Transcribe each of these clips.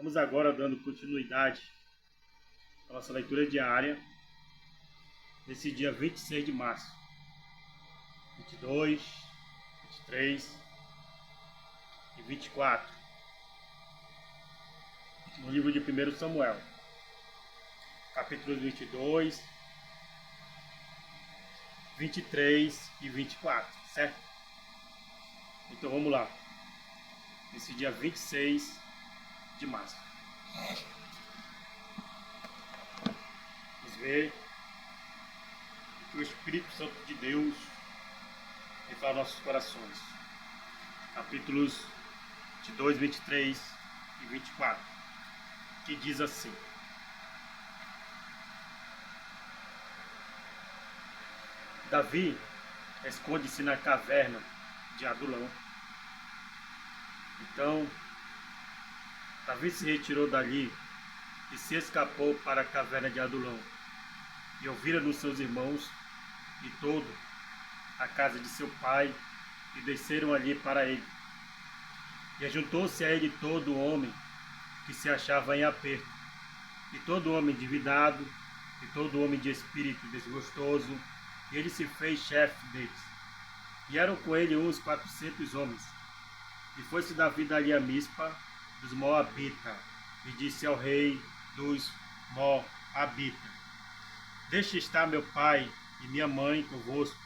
Vamos agora dando continuidade à nossa leitura diária nesse dia 26 de março, 22, 23 e 24, no livro de 1 Samuel, capítulos 22, 23 e 24, certo? Então vamos lá, nesse dia 26 de março. Vamos ver o que o Espírito Santo de Deus tem para nossos corações. Capítulos 22, 23 e 24, que diz assim: Davi esconde-se na caverna de Adulão. Então, Davi se retirou dali e se escapou para a caverna de Adulão. E ouviram seus irmãos e toda a casa de seu pai, e desceram ali para ele. E ajuntou-se a ele todo homem que se achava em aperto, e todo homem endividado, e todo homem de espírito desgostoso, e ele se fez chefe deles. E eram com ele uns 400 homens. E foi-se Davi dali a Mispa dos Moabitas, e disse ao rei dos Moabitas: Deixe estar meu pai e minha mãe convosco,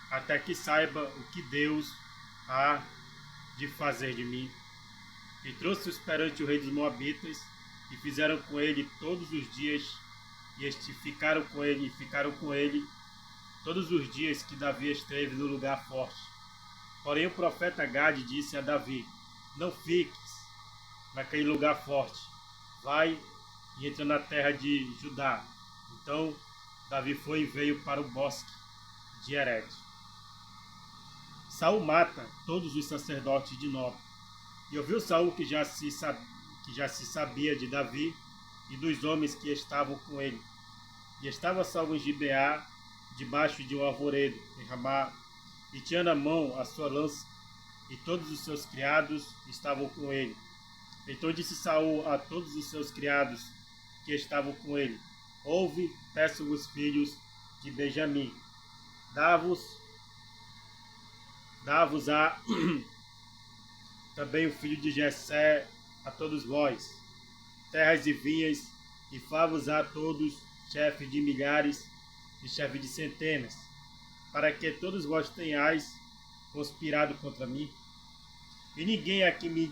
até que saiba o que Deus há de fazer de mim. E trouxe-os perante o rei dos Moabitas, e fizeram com ele todos os dias, e ficaram com ele todos os dias que Davi esteve no lugar forte. Porém o profeta Gade disse a Davi: Não fiques naquele lugar forte, vai e entra na terra de Judá. Então Davi foi e veio para o bosque de Hered. Saul mata todos os sacerdotes de Nob. E ouviu Saul que já se sabia de Davi e dos homens que estavam com ele. E estava Saul em Gibeá, debaixo de um arvoredo, em Ramá, e tinha na mão a sua lança, e todos os seus criados estavam com ele. Então disse Saul a todos os seus criados que estavam com ele: Ouve, peço-vos, filhos de Benjamim, dá-vos a também o filho de Jessé a todos vós, terras e vinhas, e favos a todos, chefes de milhares e chefes de centenas, para que todos vós tenhais conspirado contra mim. E ninguém aqui me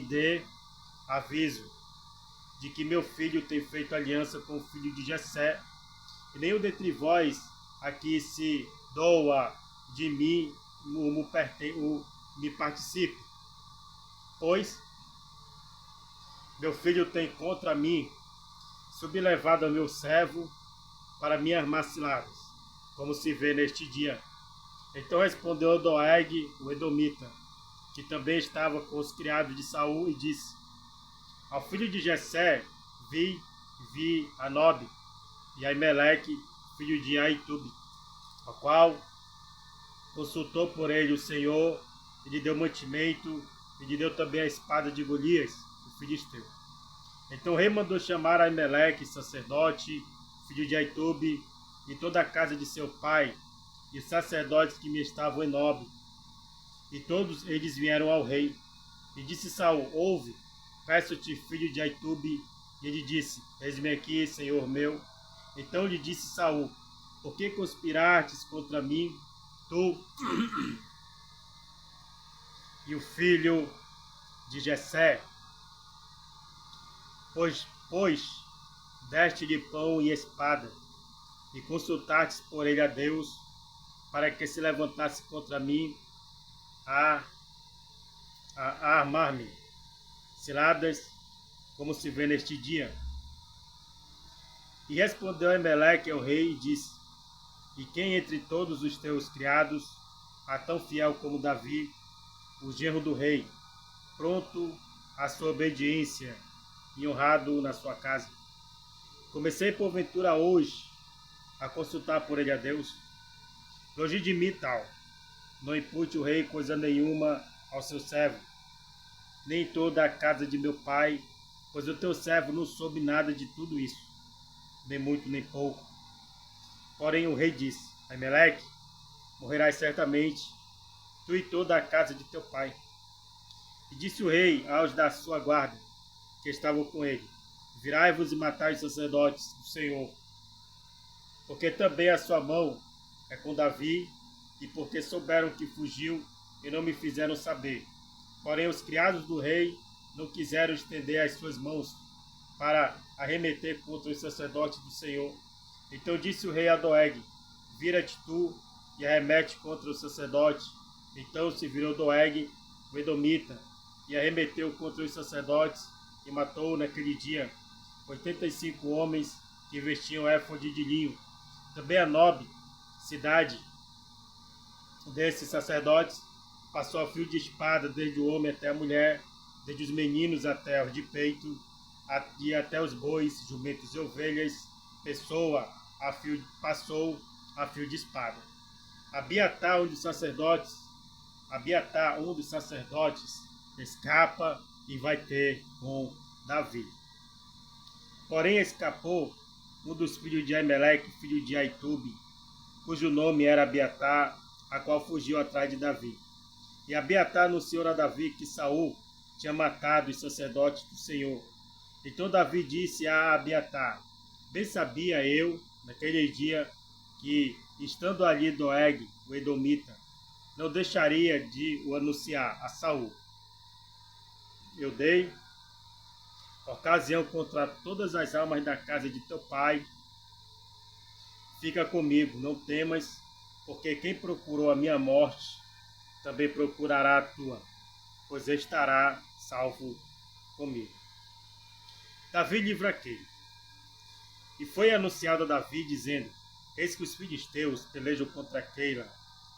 dê aviso de que meu filho tem feito aliança com o filho de Jessé, e nenhum dentre vós aqui se doa de mim me participe, pois meu filho tem contra mim sublevado ao meu servo para me armar ciladas, como se vê neste dia. Então respondeu Doeg, o edomita, que também estava com os criados de Saul, e disse: Ao filho de Jessé vi a Nob e a Imeleque, filho de Aitube, ao qual consultou por ele o Senhor, e lhe deu mantimento, e lhe deu também a espada de Golias, o filisteu. Então o rei mandou chamar a Imeleque, sacerdote, filho de Aitube, e toda a casa de seu pai, e os sacerdotes que me estavam em Nob. E todos eles vieram ao rei. E disse Saul: Ouve, peço-te, filho de Aitube. E ele disse: Eis-me aqui, senhor meu. Então lhe disse Saul: Por que conspirastes contra mim, tu e o filho de Jessé? Pois deste-lhe pão e espada, e consultastes por ele a Deus, para que se levantasse contra mim a armar-me ciladas, como se vê neste dia. E respondeu Emelec ao rei e disse: E quem entre todos os teus criados há tão fiel como Davi, o genro do rei, pronto à sua obediência e honrado na sua casa? Comecei porventura hoje a consultar por ele a Deus? Longe de mim tal, não impute o rei coisa nenhuma ao seu servo, nem toda a casa de meu pai, pois o teu servo não soube nada de tudo isso, nem muito nem pouco. Porém o rei disse: Aimeleque, morrerás certamente, tu e toda a casa de teu pai. E disse o rei aos da sua guarda, que estavam com ele: Virai-vos e matai os sacerdotes do Senhor, porque também a sua mão é com Davi, e porque souberam que fugiu e não me fizeram saber. Porém os criados do rei não quiseram estender as suas mãos para arremeter contra os sacerdotes do Senhor. Então disse o rei a Doeg: Vira-te tu e arremete contra o sacerdote. Então se virou Doeg, o edomita, e arremeteu contra os sacerdotes e matou naquele dia 85 homens que vestiam éfode de linho. Também a nobre cidade desses sacerdotes passou a fio de espada, desde o homem até a mulher, desde os meninos até os de peito, e até os bois, jumentos e ovelhas, passou a fio de espada. Abiatar, um dos sacerdotes, escapa e vai ter com Davi. Porém escapou um dos filhos de Aimeleque, filho de Aitube, cujo nome era Abiatar, a qual fugiu atrás de Davi. E Abiatar anunciou a Davi que Saul tinha matado os sacerdotes do Senhor. Então Davi disse a Abiatar: Bem sabia eu, naquele dia, que, estando ali Doeg, o edomita, não deixaria de o anunciar a Saul. Eu dei ocasião contra todas as almas da casa de teu pai. Fica comigo, não temas, porque quem procurou a minha morte, também procurará a tua, pois estará salvo comigo. Davi livra aquele. E foi anunciado a Davi, dizendo: Eis que os filisteus pelejam contra Keila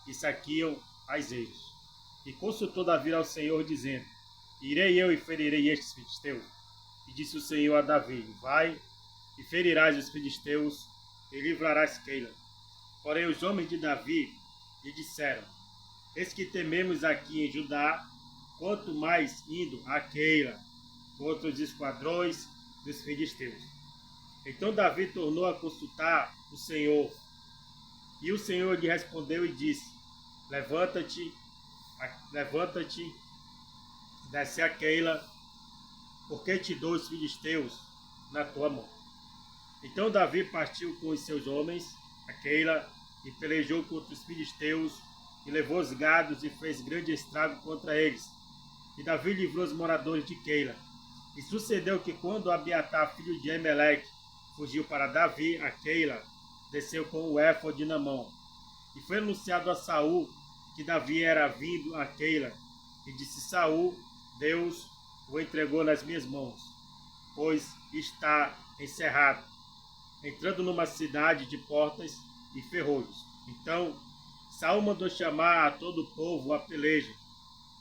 e saqueiam as ilhas. E consultou Davi ao Senhor, dizendo: Irei eu e ferirei estes filisteus? E disse o Senhor a Davi: Vai e ferirás os filisteus e livrarás Keila. Porém os homens de Davi lhe disseram: Eis que tememos aqui em Judá, quanto mais indo a Keila contra os esquadrões dos filisteus. Então Davi tornou a consultar o Senhor. E o Senhor lhe respondeu e disse: Levanta-te, desce a Keila, porque te dou os filisteus na tua mão. Então Davi partiu com os seus homens a Keila e pelejou contra os filisteus e levou os gados e fez grande estrago contra eles. E Davi livrou os moradores de Keila. E sucedeu que quando Abiatar, filho de Aimeleque, fugiu para Davi a Keila, desceu com o éfode na mão. E foi anunciado a Saul que Davi era vindo a Keila. E disse Saul: Deus o entregou nas minhas mãos, pois está encerrado, entrando numa cidade de portas e ferrolhos. Então Saul mandou chamar a todo o povo à peleja,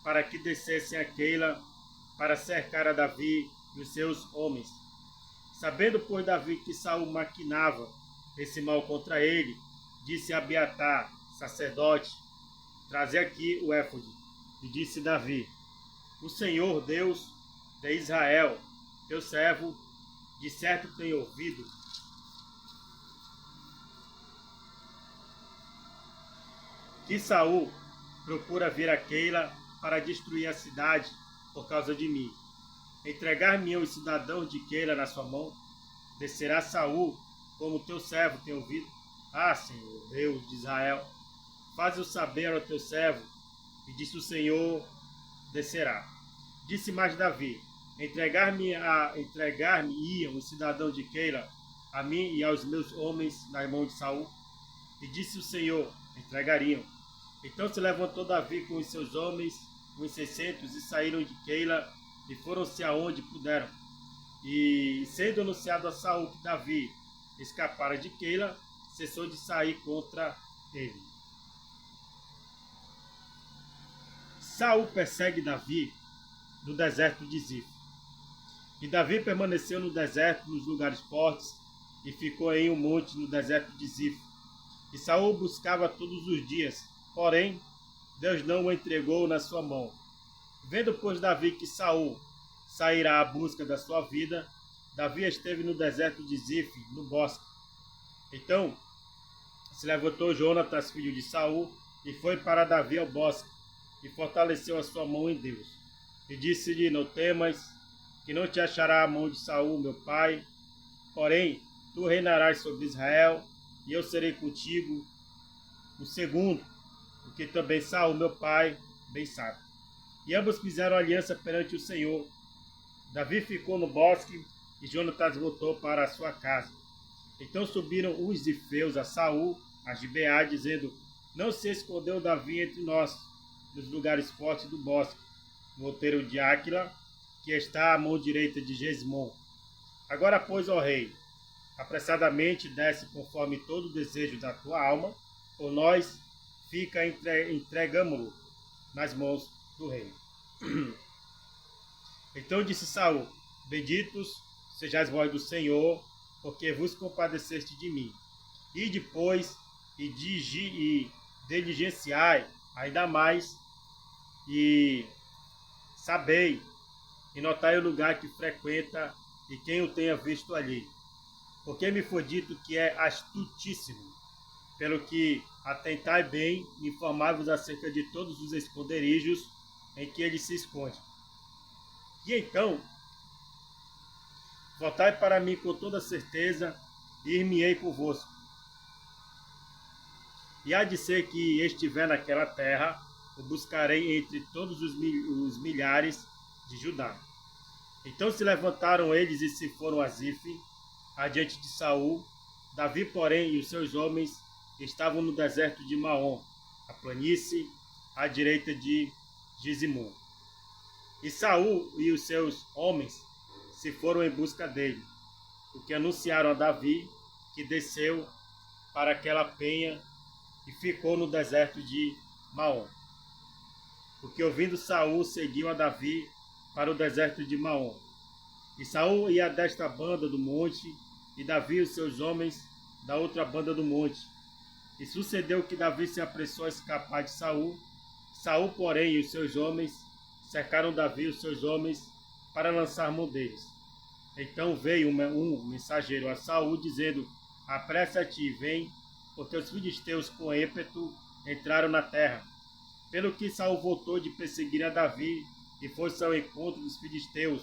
para que descessem a Keila para cercar a Davi e os seus homens. Sabendo, pois, Davi que Saul maquinava esse mal contra ele, disse a Abiatar, sacerdote: Traze aqui o éfode. E disse Davi: O Senhor, Deus de Israel, teu servo, de certo tem ouvido que Saul procura vir a Keila para destruir a cidade por causa de mim. Entregar-me os cidadãos de Keila na sua mão? Descerá Saul, como teu servo tem ouvido? Ah, Senhor, Deus de Israel, faz-o saber ao teu servo. E disse o Senhor: descerá. Disse mais Davi: entregar-me-iam os cidadãos de Keila a mim e aos meus homens na mão de Saul? E disse o Senhor: entregariam. Então se levantou Davi com os seus homens, uns 600, e saíram de Keila e foram-se aonde puderam. E sendo anunciado a Saul que Davi escapara de Keila, cessou de sair contra ele. Saul persegue Davi no deserto de Zif. E Davi permaneceu no deserto, nos lugares fortes, e ficou em um monte no deserto de Zif. E Saul buscava todos os dias, porém Deus não o entregou na sua mão. Vendo, pois, Davi que Saul sairá à busca da sua vida, Davi esteve no deserto de Zif, no bosque. Então se levantou Jonatas, filho de Saul, e foi para Davi ao bosque, e fortaleceu a sua mão em Deus. E disse-lhe: Não temas, que não te achará a mão de Saul, meu pai, porém tu reinarás sobre Israel, e eu serei contigo. O segundo, o que também Saul, meu pai, bem sabe. E ambos fizeram aliança perante o Senhor. Davi ficou no bosque, e Jonatas voltou para a sua casa. Então subiram os zifeus a Saul, a Gibeá, dizendo: Não se escondeu Davi entre nós, nos lugares fortes do bosque, no outeiro de Áquila, que está à mão direita de Jesmon. Agora, pois, ó rei, apressadamente desce conforme todo o desejo da tua alma, por nós fica entregamo-lo nas mãos do rei. Então disse Saul: Benditos sejais vós do Senhor, porque vos compadeceste de mim. E depois, e diligenciai ainda mais, e sabei, e notai o lugar que frequenta, e quem o tenha visto ali. Porque me foi dito que é astutíssimo, pelo que atentai bem, e informai-vos acerca de todos os esconderijos em que ele se esconde. E então, voltai para mim com toda certeza, e ir-me-ei convosco. E há de ser que estiver naquela terra, o buscarei entre todos os milhares de Judá. Então se levantaram eles e se foram a Zif, adiante de Saul. Davi, porém, e os seus homens estavam no deserto de Maom, a planície à direita de Gismon. E Saul e os seus homens se foram em busca dele, o que anunciaram a Davi, que desceu para aquela penha e ficou no deserto de Maom. Porque ouvindo Saul, seguiu a Davi para o deserto de Maom. E Saul ia desta banda do monte, e Davi e os seus homens da outra banda do monte. E sucedeu que Davi se apressou a escapar de Saul. Saul, porém, e os seus homens cercaram Davi e os seus homens para lançar mão deles. Então veio um mensageiro a Saul, dizendo: Apressa-te e vem, porque os filisteus com ímpeto entraram na terra. Pelo que Saul voltou de perseguir a Davi e foi-se ao encontro dos filisteus.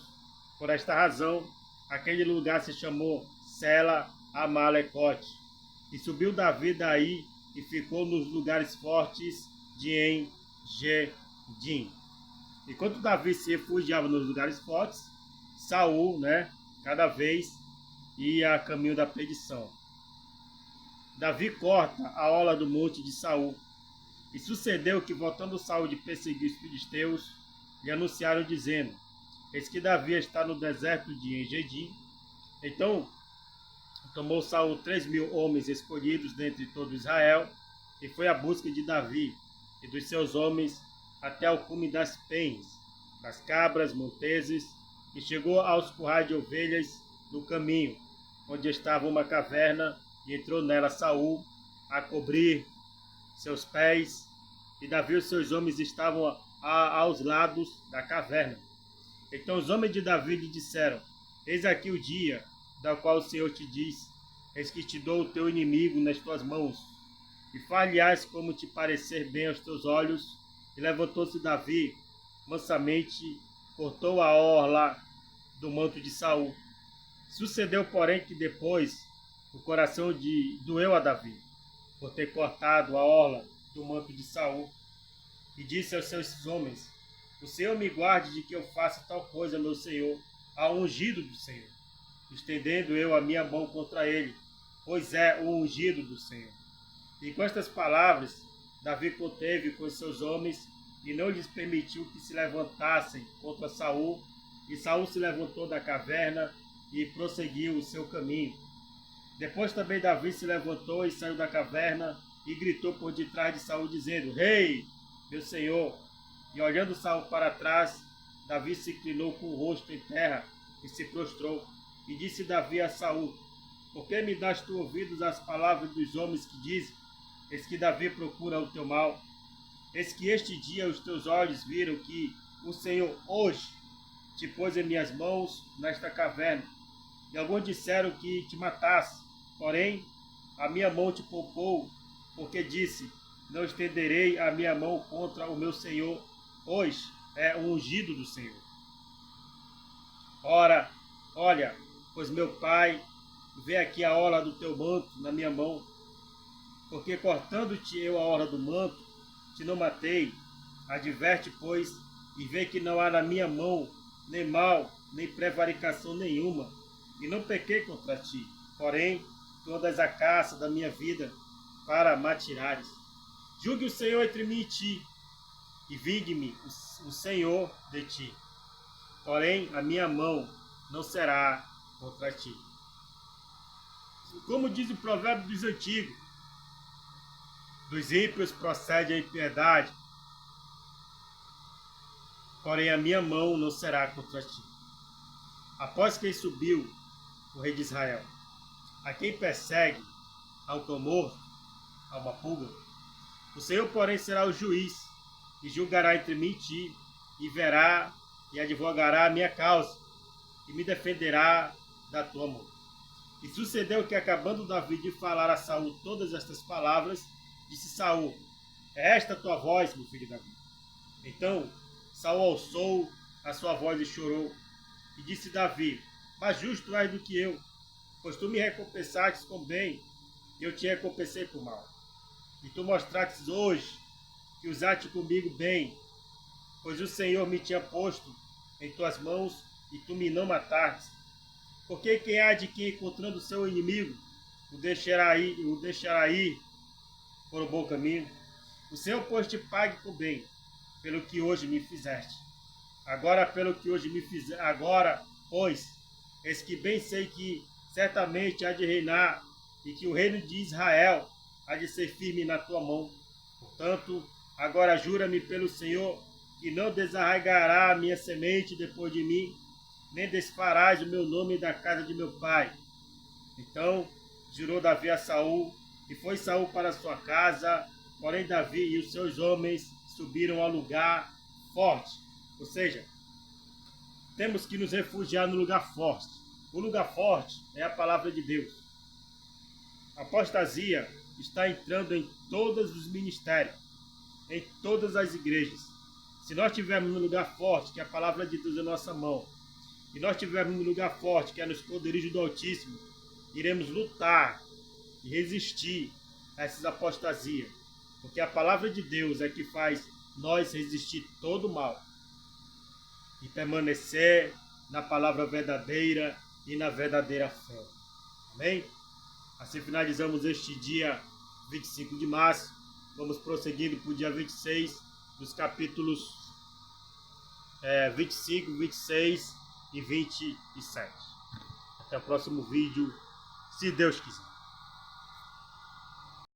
Por esta razão, aquele lugar se chamou Sela Amalecote. E subiu Davi daí e ficou nos lugares fortes de En-Gedim. Enquanto Davi se refugiava nos lugares fortes, Saul, cada vez ia a caminho da perdição. Davi corta a orla do monte de Saul. E sucedeu que, voltando Saul de perseguir os filisteus, lhe anunciaram, dizendo: Eis que Davi está no deserto de En-Gedim. Então tomou Saul 3.000 homens escolhidos dentre todo Israel, e foi à busca de Davi e dos seus homens até o cume das penhas, das cabras monteses, e chegou aos currais de ovelhas no caminho, onde estava uma caverna, e entrou nela Saul a cobrir seus pés, e Davi e os seus homens estavam aos lados da caverna. Então os homens de Davi lhe disseram: Eis aqui o dia, da qual o Senhor te diz: Eis que te dou o teu inimigo nas tuas mãos, e far-lhe-ás como te parecer bem aos teus olhos. E levantou-se Davi, mansamente cortou a orla do manto de Saul. Sucedeu, porém, que depois o coração doeu a Davi, por ter cortado a orla do manto de Saul, e disse aos seus homens: O Senhor me guarde de que eu faça tal coisa, meu Senhor, ao ungido do Senhor, estendendo eu a minha mão contra ele, pois é o ungido do Senhor. E com estas palavras, Davi conteve com os seus homens, e não lhes permitiu que se levantassem contra Saul. E Saul se levantou da caverna e prosseguiu o seu caminho. Depois também Davi se levantou e saiu da caverna e gritou por detrás de Saul, dizendo: Rei, meu senhor! E olhando Saul para trás, Davi se inclinou com o rosto em terra e se prostrou. E disse Davi a Saul: Por que me das tu ouvidos às palavras dos homens que dizem: Eis que Davi procura o teu mal? Eis que este dia os teus olhos viram que o Senhor hoje te pôs em minhas mãos nesta caverna, e alguns disseram que te matasse, porém a minha mão te poupou, porque disse, não estenderei a minha mão contra o meu Senhor, pois é o ungido do Senhor. Ora, olha, pois meu pai, vê aqui a orla do teu manto na minha mão, porque cortando-te eu a orla do manto, te não matei. Adverte, pois, e vê que não há na minha mão nem mal, nem prevaricação nenhuma, e não pequei contra ti. Porém, tu andas à caça da minha vida para me atirares. Julgue o Senhor entre mim e ti, e vingue-me o Senhor de ti. Porém, a minha mão não será contra ti. Como diz o provérbio dos antigos, dos ímpios procede a impiedade, porém a minha mão não será contra ti. Após quem subiu, o rei de Israel, a quem persegue, ao cão morto, a uma pulga, o Senhor, porém, será o juiz, e julgará entre mim e ti, e verá e advogará a minha causa, e me defenderá da tua mão. E sucedeu que, acabando Davi de falar a Saul todas estas palavras, disse Saul, é esta tua voz, meu filho Davi? Então Saul alçou a sua voz e chorou, e disse Davi, mas justo és do que eu, pois tu me recompensastes com bem, e eu te recompensei com mal. E tu mostrastes hoje que usaste comigo bem, pois o Senhor me tinha posto em tuas mãos, e tu me não mataste. Porque quem há de que, encontrando seu inimigo, o deixará ir por um bom caminho? O Senhor, pois, te pague com bem, pelo que hoje me fizeste. Agora, pois, eis que bem sei que certamente há de reinar, e que o reino de Israel há de ser firme na tua mão. Portanto, agora jura-me pelo Senhor, que não desarraigará a minha semente depois de mim, nem desfarás o meu nome da casa de meu pai. Então jurou Davi a Saul, e foi Saul para sua casa, porém Davi e os seus homens subiram ao lugar forte. Ou seja, temos que nos refugiar no lugar forte. O lugar forte é a palavra de Deus. A apostasia está entrando em todos os ministérios, em todas as igrejas. Se nós estivermos no lugar forte, que é a palavra de Deus em nossa mão, e nós estivermos no lugar forte, que é no esconderijo do Altíssimo, iremos lutar e resistir a essas apostasias, porque a palavra de Deus é que faz nós resistir todo o mal e permanecer na palavra verdadeira e na verdadeira fé. Amém? Assim finalizamos este dia 25 de março. Vamos prosseguindo para o dia 26, dos capítulos 25, 26 e 27. Até o próximo vídeo, se Deus quiser.